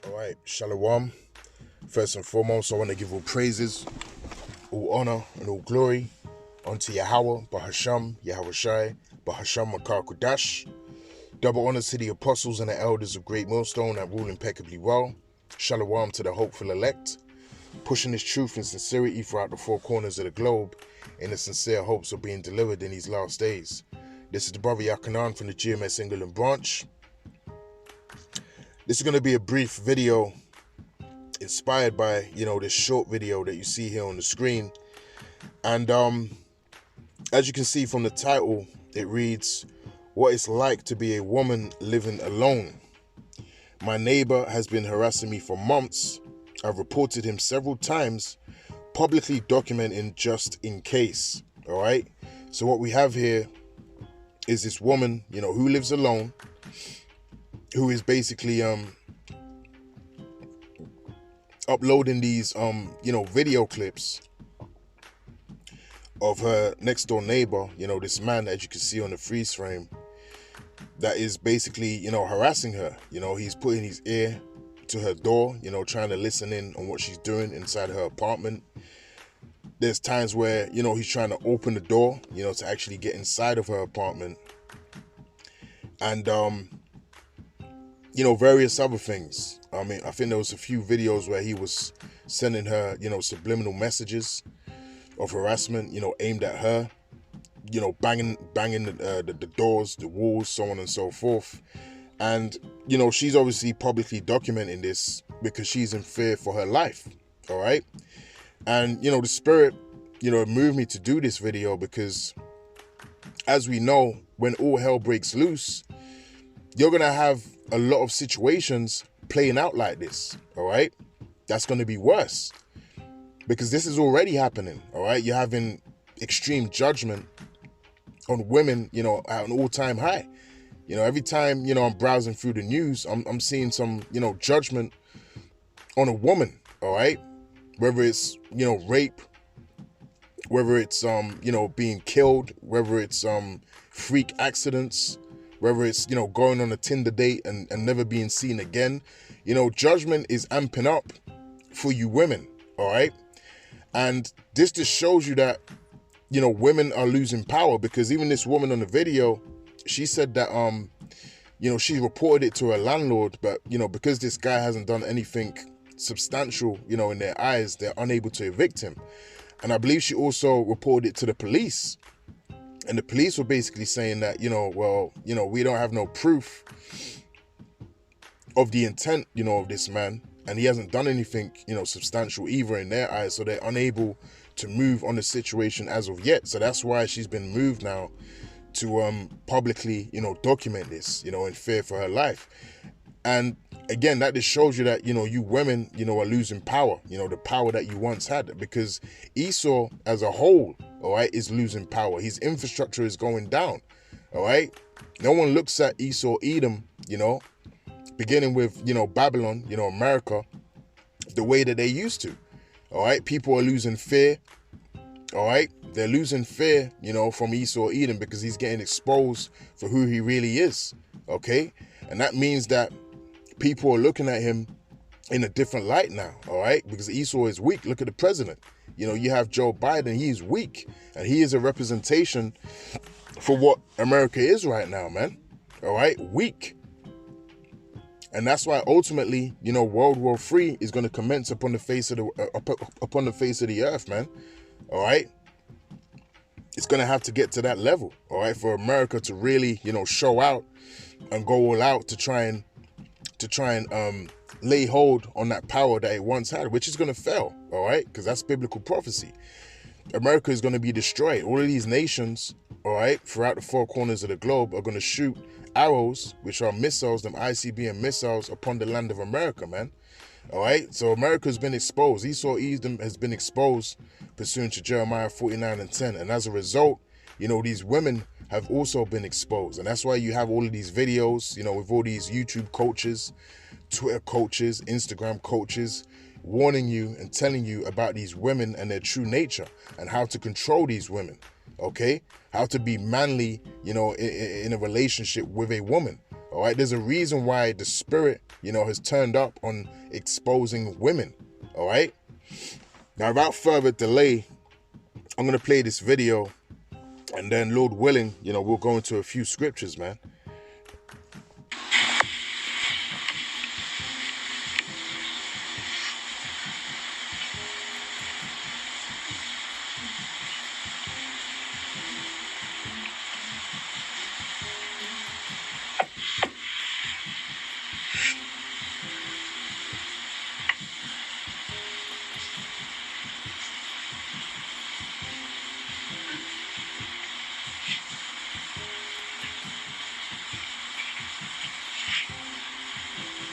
All right, Shalom. First and foremost, I want to give all praises, all honor, and all glory unto Yahweh, Bahasham, Yahweh Shai, Bahasham Makar Kudash. Double honors to the apostles and the elders of Great Millstone that rule impeccably well. Shalom to the hopeful elect, pushing this truth and sincerity throughout the four corners of the globe in the sincere hopes of being delivered in these last days. This is the brother Yakanan from the GMS England branch. This is going to be a brief video inspired by, this short video that you see here on the screen. And as you can see from the title, it reads, "What it's like to be a woman living alone. My neighbor has been harassing me for months. I've reported him several times, publicly documenting just in case." All right. So what we have here is this woman, who lives alone, who is basically uploading these video clips of her next door neighbor, this man that you can see on the freeze frame, that is basically harassing her. He's putting his ear to her door, trying to listen in on what she's doing inside her apartment. There's times where he's trying to open the door, to actually get inside of her apartment, and various other things. I think there was a few videos where he was sending her, subliminal messages of harassment, aimed at her, banging the doors, the walls, so on and so forth. And, she's obviously publicly documenting this because she's in fear for her life, all right? And, the spirit, moved me to do this video because, as we know, when all hell breaks loose, you're going to have a lot of situations playing out like this, all right? That's going to be worse because this is already happening, all right? You're having extreme judgment on women, at an all-time high. Every time, I'm browsing through the news, I'm seeing some, judgment on a woman, all right? Whether it's, rape, whether it's, being killed, whether it's freak accidents, whether it's, going on a Tinder date and never being seen again. Judgment is amping up for you women, all right? And this just shows you that, women are losing power, because even this woman on the video, she said that, she reported it to her landlord, but, because this guy hasn't done anything substantial, in their eyes, they're unable to evict him. And I believe she also reported it to the police. And the police were basically saying that, we don't have no proof of the intent, of this man. And he hasn't done anything, substantial either in their eyes. So they're unable to move on the situation as of yet. So that's why she's been moved now to publicly, document this, in fear for her life. And again, that just shows you that, you women, are losing power, the power that you once had, because Esau as a whole, all right, is losing power. His infrastructure is going down, all right? No one looks at Esau, Edom, beginning with, Babylon, America, the way that they used to, all right? People are losing fear, all right? They're losing fear, from Esau, Edom, because he's getting exposed for who he really is, okay? And that means that people are looking at him in a different light now, all right? Because Esau is weak. Look at the president. You have Joe Biden. He's weak. And he is a representation for what America is right now, man. All right? Weak. And that's why ultimately, World War III is going to commence upon the face of the earth, man. All right? It's going to have to get to that level, all right, for America to really, show out and go all out to try and lay hold on that power that it once had, which is going to fail, all right, because that's biblical prophecy. America is going to be destroyed. All of these nations, all right, throughout the four corners of the globe are going to shoot arrows, which are missiles, them ICBM missiles, upon the land of America, man. All right, so America has been exposed. Esau, Edom has been exposed pursuant to Jeremiah 49:10. And as a result, these women have also been exposed. And that's why you have all of these videos, with all these YouTube coaches, Twitter coaches, Instagram coaches, warning you and telling you about these women and their true nature and how to control these women, okay? How to be manly, in a relationship with a woman, All right, there's a reason why the spirit, has turned up on exposing women. All right. Now, without further delay, I'm gonna play this video, and then, Lord willing, we'll go into a few scriptures, man.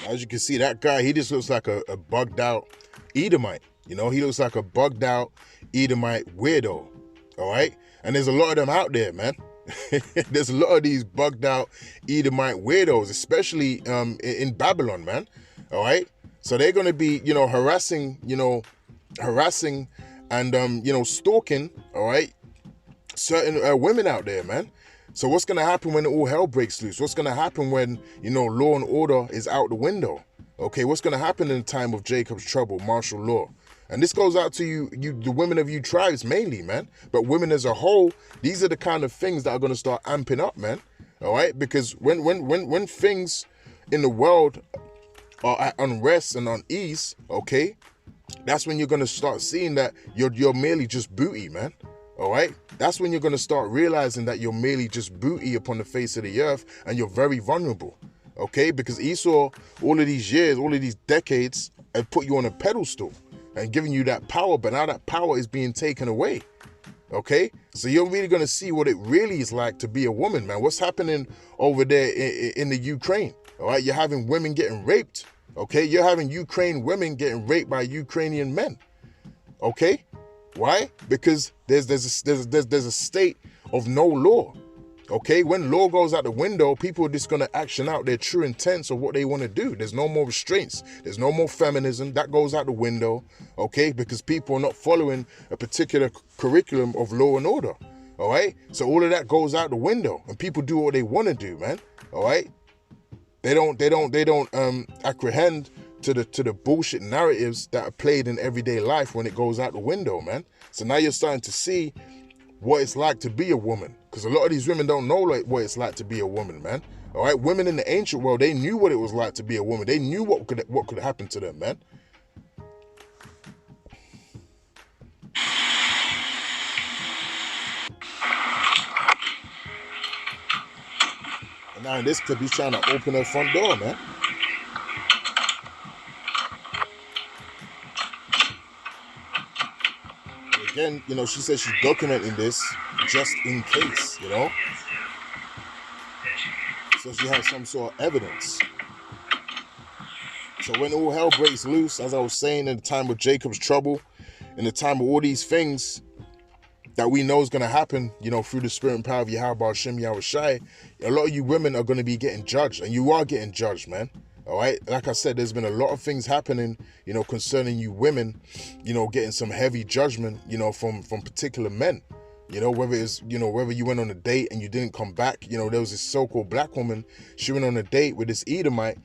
As you can see, that guy, he just looks like a bugged out Edomite. He looks like a bugged out Edomite weirdo. All right. And there's a lot of them out there, man. There's a lot of these bugged out Edomite weirdos, especially in Babylon, man. All right. So they're going to be, harassing and, stalking. All right. Certain women out there, man. So what's going to happen when all hell breaks loose? What's going to happen when, law and order is out the window? Okay, what's going to happen in the time of Jacob's trouble, martial law? And this goes out to you, the women of you tribes mainly, man. But women as a whole, these are the kind of things that are going to start amping up, man. All right, because when things in the world are at unrest and unease, okay, that's when you're going to start seeing that you're merely just booty, man. All right, that's when you're going to start realizing that you're merely just booty upon the face of the earth, and you're very vulnerable. Okay, because Esau, all of these years, all of these decades, have put you on a pedestal and giving you that power, but now that power is being taken away. Okay, so you're really going to see what it really is like to be a woman, man. What's happening over there in the Ukraine? All right, you're having women getting raped. Okay, you're having Ukraine women getting raped by Ukrainian men. Okay. Why? Because there's a state of no law. Okay, when law goes out the window, people are just gonna action out their true intents of what they want to do. There's no more restraints. There's no more feminism. That goes out the window. Okay, because people are not following a particular curriculum of law and order. All right, so all of that goes out the window, and people do what they want to do, man. All right, they don't apprehend to the bullshit narratives that are played in everyday life when it goes out the window, man. So now you're starting to see what it's like to be a woman, because a lot of these women don't know what it's like to be a woman, man. All right, women in the ancient world, they knew what it was like to be a woman. They knew what could happen to them, man. And now in this clip, he's trying to open her front door, man. Again, she says she's documenting this just in case, So she has some sort of evidence. So when all hell breaks loose, as I was saying, in the time of Jacob's trouble, in the time of all these things that we know is going to happen, through the spirit and power of Yahweh Hashem Yahweh Shai, a lot of you women are going to be getting judged, and you are getting judged, man. All right, like I said, there's been a lot of things happening, concerning you women, getting some heavy judgment, from particular men, whether it's, whether you went on a date and you didn't come back. There was this so-called black woman. She went on a date with this Edomite,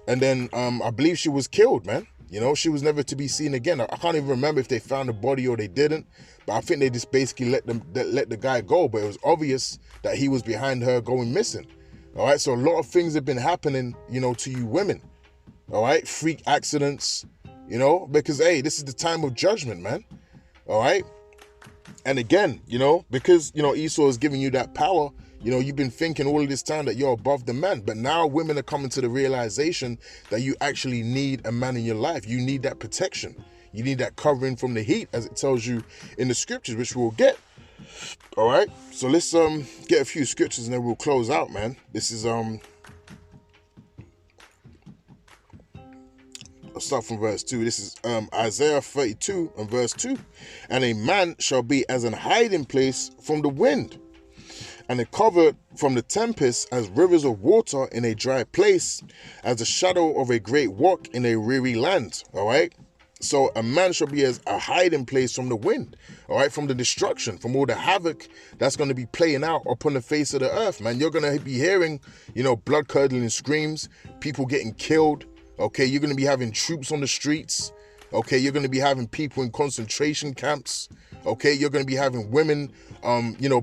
and then I believe she was killed, man. She was never to be seen again. I can't even remember if they found the body or they didn't, but I think they just basically let the guy go. But it was obvious that he was behind her going missing. All right, so a lot of things have been happening, to you women. All right, freak accidents, because, hey, this is the time of judgment, man. All right. And again, because, Esau is giving you that power, you've been thinking all of this time that you're above the man. But now women are coming to the realization that you actually need a man in your life. You need that protection. You need that covering from the heat, as it tells you in the scriptures, which we'll get. All right, so let's get a few scriptures and then we'll close out, man. This is I'll start from verse 2. This is Isaiah 32 and verse 2. And a man shall be as an hiding place from the wind, and a covert from the tempest, as rivers of water in a dry place, as the shadow of a great rock in a weary land. All right, So a man shall be as a hiding place from the wind, all right, from the destruction, from all the havoc that's going to be playing out upon the face of the earth, man. You're going to be hearing, blood-curdling screams, people getting killed, okay? You're going to be having troops on the streets, okay? You're going to be having people in concentration camps, okay? You're going to be having women,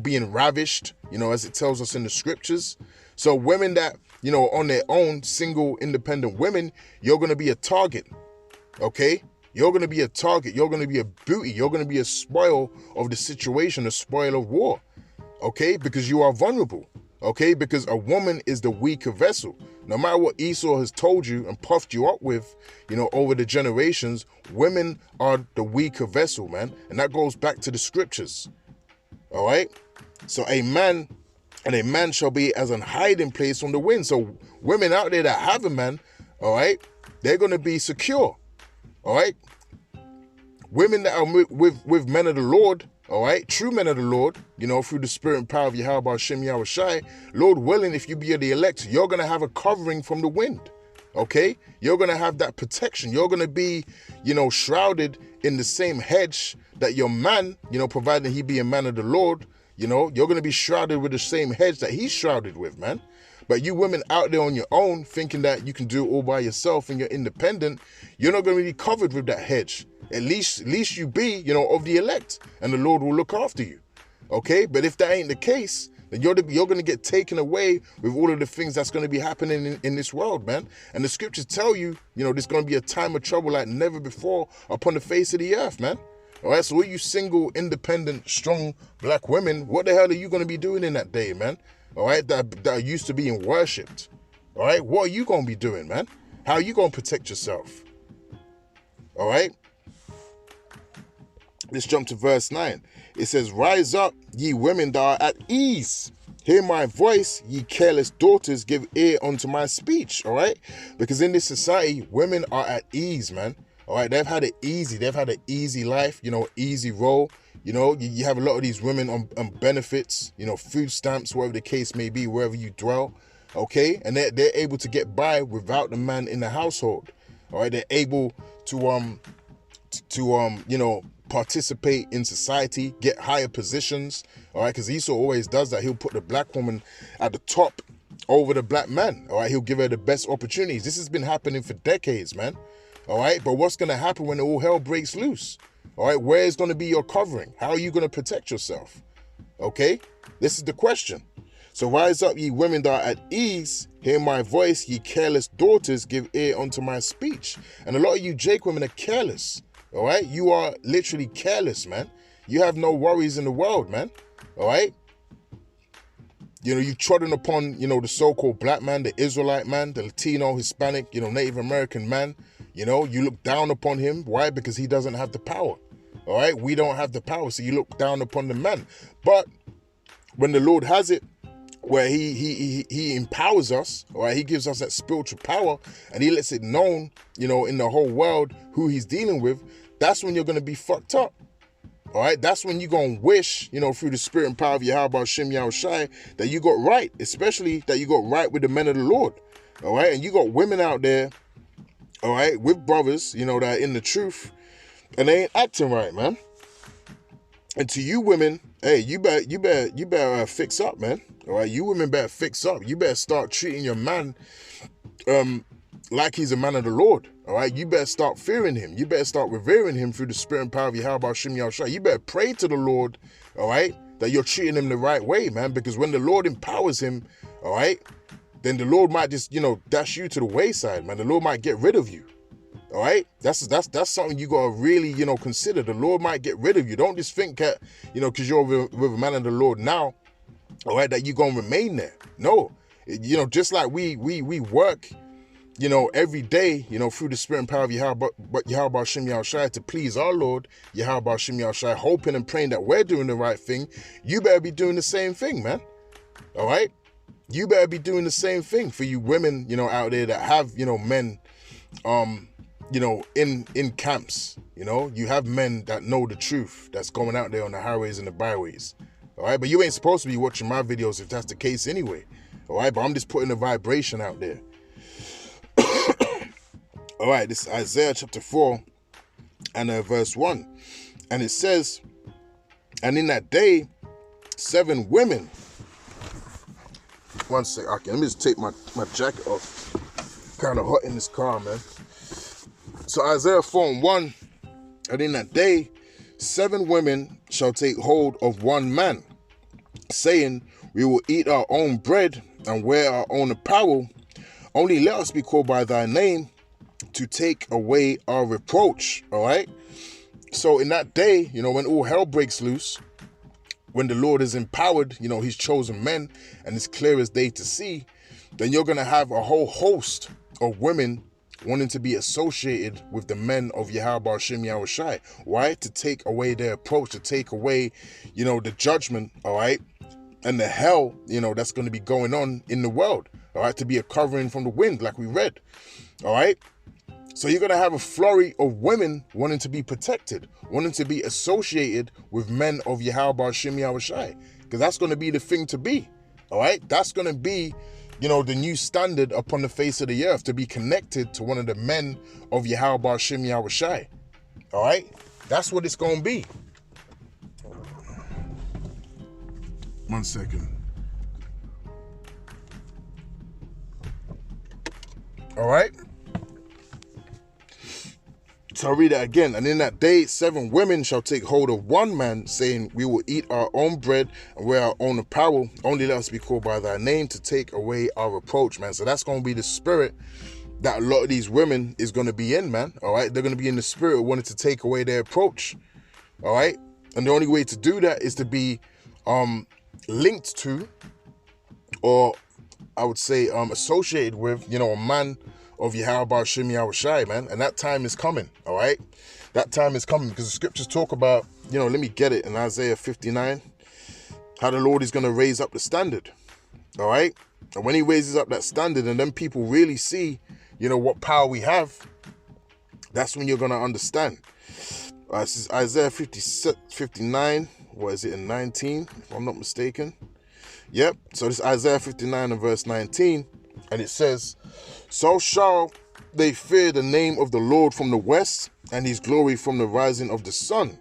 being ravished, as it tells us in the scriptures. So women that, on their own, single, independent women, you're going to be a target, okay? You're going to be a target. You're going to be a booty. You're going to be a spoil of the situation, a spoil of war, okay? Because you are vulnerable, okay? Because a woman is the weaker vessel. No matter what Esau has told you and puffed you up with, over the generations, women are the weaker vessel, man. And that goes back to the scriptures, all right? So a man shall be as an hiding place from the wind. So women out there that have a man, all right, they're going to be secure. All right, women that are with men of the Lord, all right, true men of the Lord, through the spirit and power of Yahweh Hashem Yahweh Shai, Lord willing, if you be the elect, you're going to have a covering from the wind, okay? You're going to have that protection. You're going to be, shrouded in the same hedge that your man, providing he be a man of the Lord, you're going to be shrouded with the same hedge that he's shrouded with, man. But you women out there on your own thinking that you can do it all by yourself and you're independent, you're not going to be covered with that hedge. At least you be, of the elect, and the Lord will look after you. Okay? But if that ain't the case, then you're going to get taken away with all of the things that's going to be happening in this world, man. And the scriptures tell you, there's going to be a time of trouble like never before upon the face of the earth, man. All right? So all you single, independent, strong black women, what the hell are you going to be doing in that day, man? All right, that are used to being worshipped. All right, what are you going to be doing, man? How are you going to protect yourself? All right. Let's jump to verse 9. It says, rise up, ye women that are at ease. Hear my voice, ye careless daughters, give ear unto my speech. All right, because in this society, women are at ease, man. All right, they've had it easy. They've had an easy life, easy roll. You have a lot of these women on benefits, food stamps, whatever the case may be, wherever you dwell, okay? And they're able to get by without the man in the household, all right? They're able to participate in society, get higher positions, all right? Because Esau always does that. He'll put the black woman at the top over the black man, all right? He'll give her the best opportunities. This has been happening for decades, man, all right? But what's going to happen when all hell breaks loose? All right, where is going to be your covering? How are you going to protect yourself? Okay, this is the question. So rise up, ye women that are at ease, hear my voice, ye careless daughters, give ear unto my speech. And a lot of you Jake women are careless. All right, you are literally careless, man. You have no worries in the world, man. All right. You've trodden upon, the so-called black man, the Israelite man, the Latino, Hispanic, Native American man. You look down upon him. Why? Because he doesn't have the power. All right, we don't have the power, so you look down upon the man. But when the Lord has it, where he empowers us, all right, he gives us that spiritual power, and he lets it known, in the whole world who he's dealing with, that's when you're going to be fucked up. All right, that's when you're going to wish, through the spirit and power of Yahweh Hashem Yahweh Shai, that you got right, especially that you got right with the men of the Lord. All right, and you got women out there, all right, with brothers, that are in the truth, and they ain't acting right, man. And to you women, hey, you better fix up, man. All right, you women better fix up. You better start treating your man like he's a man of the Lord. All right, you better start fearing him. You better start revering him through the spirit and power of Yahweh Hashem Yahweh Shai. You better pray to the Lord, all right, that you're treating him the right way, man. Because when the Lord empowers him, all right, then the Lord might just, dash you to the wayside, man. The Lord might get rid of you. All right, that's something you gotta really, consider. The Lord might get rid of you. Don't just think that, because you're with a man of the Lord now, all right, that you're gonna remain there. No, just like we work, every day, through the spirit and power of Yahweh Hashem Yahweh Shai to please our Lord, Yahweh Hashem Yahweh Shai, hoping and praying that we're doing the right thing. You better be doing the same thing, man. All right, you better be doing the same thing for you women, out there that have, men, in camps, you have men that know the truth that's going out there on the highways and the byways. All right, but you ain't supposed to be watching my videos if that's the case anyway. All right, but I'm just putting a vibration out there. All right, this is Isaiah chapter 4, and verse 1. And it says, and in that day, 7 women. One sec, okay, let me just take my jacket off. Kind of hot in this car, man. So Isaiah 4:1, and in that day, 7 women shall take hold of one man, saying, we will eat our own bread and wear our own apparel. Only let us be called by thy name to take away our reproach. All right. So in that day, when all hell breaks loose, when the Lord is empowered, his chosen men, and it's clear as day to see, then you're going to have a whole host of women wanting to be associated with the men of Yahweh Hashem Yahushai. Why? To take away their approach, to take away, the judgment, all right, and the hell, that's going to be going on in the world, all right, to be a covering from the wind, like we read, all right. So you're going to have a flurry of women wanting to be protected, wanting to be associated with men of Yahweh Hashem Yahushai, because that's going to be the thing to be, all right? That's going to be, the new standard upon the face of the earth, to be connected to one of the men of Yahweh Hashem Yahushai, all right? That's what it's going to be. 1 second. All right? So I'll read it again. And in that day, 7 women shall take hold of one man, saying, we will eat our own bread and wear our own apparel. Only let us be called by thy name to take away our reproach, man. So that's going to be the spirit that a lot of these women is going to be in, man. All right. They're going to be in the spirit of wanting to take away their approach. All right. And the only way to do that is to be linked to, or I would say associated with, a man of Yahweh Hashem Yahushai, man. And that time is coming, all right? That time is coming, because the scriptures talk about, let me get it, in Isaiah 59, how the Lord is going to raise up the standard, all right? And when he raises up that standard, and then people really see, what power we have, that's when you're going to understand. This is Isaiah 59, what is it, in 19, if I'm not mistaken? Yep, so this is Isaiah 59 and verse 19, and it says, so shall they fear the name of the Lord from the west, and his glory from the rising of the sun.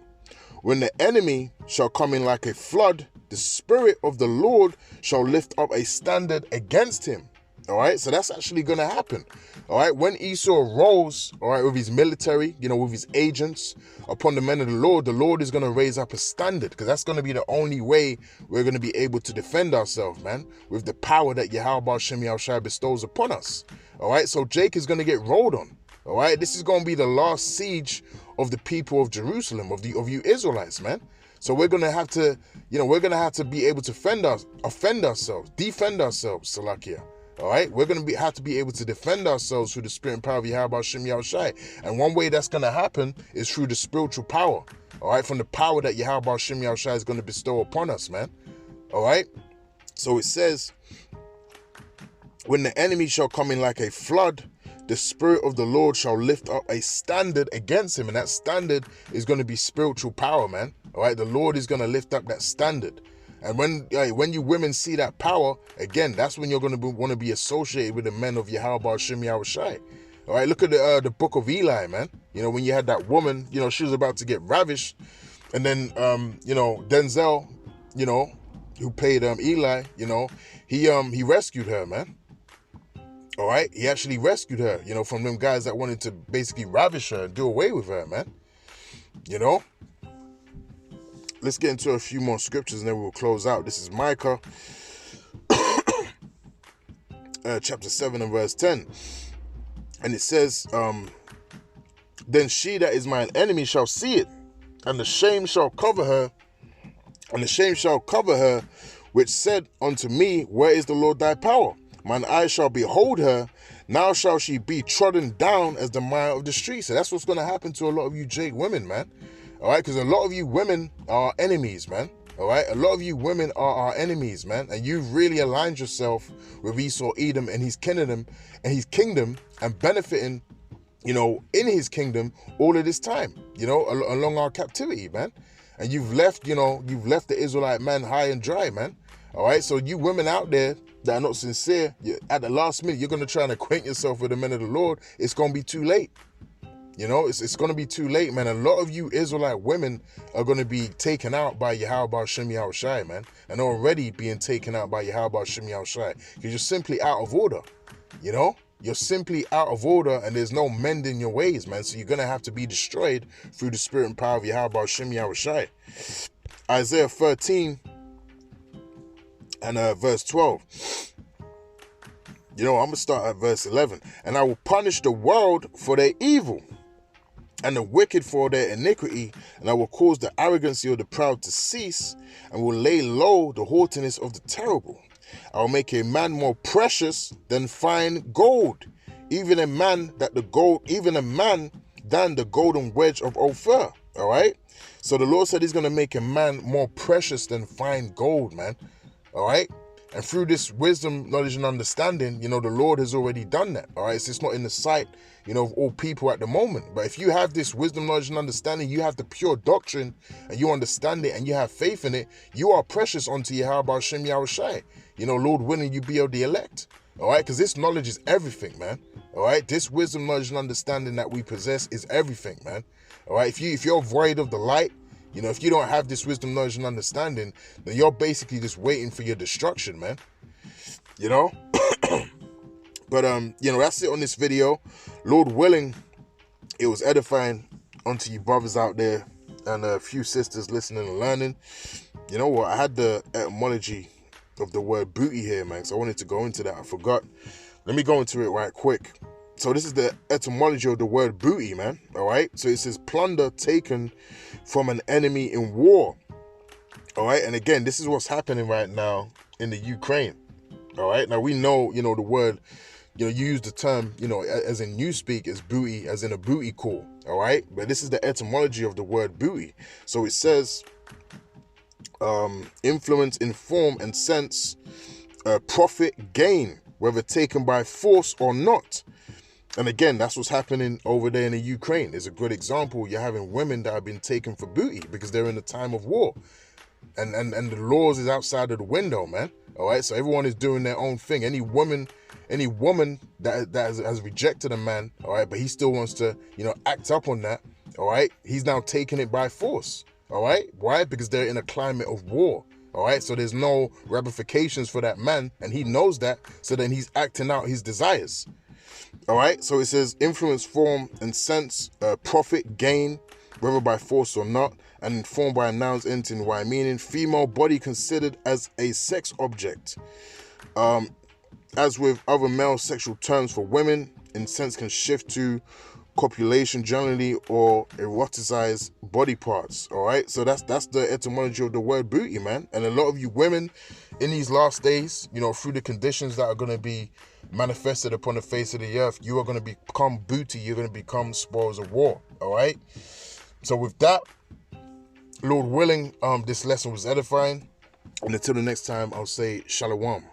When the enemy shall come in like a flood, the spirit of the Lord shall lift up a standard against him. All right, so that's actually going to happen. All right, when Esau rose, all right, with his military, with his agents upon the men of the Lord is going to raise up a standard, because that's going to be the only way we're going to be able to defend ourselves, man, with the power that Yahweh Hashem Yahushai bestows upon us. All right, so Jake is going to get rolled on. All right, this is going to be the last siege of the people of Jerusalem, of you Israelites, man. So we're going to have to, we're going to have to be able to defend ourselves, Salakia. All right, we're going to have to be able to defend ourselves through the spirit and power of Yahweh Hashem Yahushai. And one way that's going to happen is through the spiritual power. All right, from the power that Yahweh Hashem Yahushai is going to bestow upon us, man. All right, so it says, when the enemy shall come in like a flood, the spirit of the Lord shall lift up a standard against him. And that standard is going to be spiritual power, man. All right, the Lord is going to lift up that standard. And when you women see that power, again, that's when you're going to want to be associated with the men of Yahweh Hashem Yahushai. All right, look at the book of Eli, man. When you had that woman, she was about to get ravished. And then, Denzel, who played Eli, he rescued her, man. All right, he actually rescued her, from them guys that wanted to basically ravish her and do away with her, man. Let's get into a few more scriptures and then we'll close out. This is Micah, chapter 7 and verse 10. And it says, then she that is mine enemy shall see it, and the shame shall cover her, which said unto me, where is the Lord thy power? Mine eyes shall behold her, now shall she be trodden down as the mire of the street. So that's what's going to happen to a lot of you Jake women, man. All right, because a lot of you women are enemies, man. All right, a lot of you women are our enemies, man. And you've really aligned yourself with Esau, Edom, and his kingdom, and benefiting, in his kingdom all of this time, along our captivity, man. And you've left the Israelite man high and dry, man. All right, so you women out there that are not sincere, at the last minute, you're going to try and acquaint yourself with the men of the Lord. It's going to be too late. You know, it's going to be too late, man. A lot of you Israelite women are going to be taken out by Yahweh Shem Yahushai, man. And already being taken out by Yahweh Shem Yahushai. Because you're simply out of order, you know? You're simply out of order and there's no mending your ways, man. So you're going to have to be destroyed through the spirit and power of Yahweh Shem Yahushai. Isaiah 13 and verse 12. You know, I'm going to start at verse 11. And I will punish the world for their evil and the wicked for their iniquity, and I will cause the arrogancy of the proud to cease, and will lay low the haughtiness of the terrible. I will make a man more precious than fine gold, even a man than the golden wedge of Ophir. All right. So the Lord said he's going to make a man more precious than fine gold, man. All right. And through this wisdom, knowledge, and understanding, you know, the Lord has already done that. All right. So it's not in the sight, you know, of all people at the moment. But if you have this wisdom, knowledge, and understanding, you have the pure doctrine, and you understand it, and you have faith in it, you are precious unto Yahweh Shem Yahushai. You know, Lord willing, you be of the elect. All right. Because this knowledge is everything, man. All right. This wisdom, knowledge, and understanding that we possess is everything, man. All right. If you're void of the light, you know, if you don't have this wisdom, knowledge, and understanding, then you're basically just waiting for your destruction, man. You know? But, you know, that's it on this video. Lord willing, it was edifying unto you brothers out there and a few sisters listening and learning. You know what? I had the etymology of the word booty here, man. So I wanted to go into that. I forgot. Let me go into it right quick. So this is the etymology of the word booty, man. All right. So it says plunder taken from an enemy in war. All right. And again, this is what's happening right now in the Ukraine. All right. Now we know, you know, the word, you know, you use the term, you know, as in newspeak as booty, as in a booty call. All right. But this is the etymology of the word booty. So it says influence in form and sense, profit, gain, whether taken by force or not. And again, that's what's happening over there in the Ukraine. There's a good example. You're having women that have been taken for booty because they're in a time of war. And the laws is outside of the window, man. All right. So everyone is doing their own thing. Any woman that has rejected a man, all right, but he still wants to, you know, act up on that. All right. He's now taking it by force. All right. Why? Because they're in a climate of war. All right. So there's no ramifications for that man. And he knows that. So then he's acting out his desires. All right, so it says influence, form, and sense, profit, gain, whether by force or not, and informed by nouns ending Y, meaning female body considered as a sex object. As with other male sexual terms for women, in sense can shift to copulation generally or eroticize body parts. All right, so that's the etymology of the word booty, man. And a lot of you women in these last days, you know, through the conditions that are going to be manifested upon the face of the earth, you are going to become booty. You're going to become spoils of war. All right. So with that, Lord willing, this lesson was edifying. And until the next time, I'll say shalom.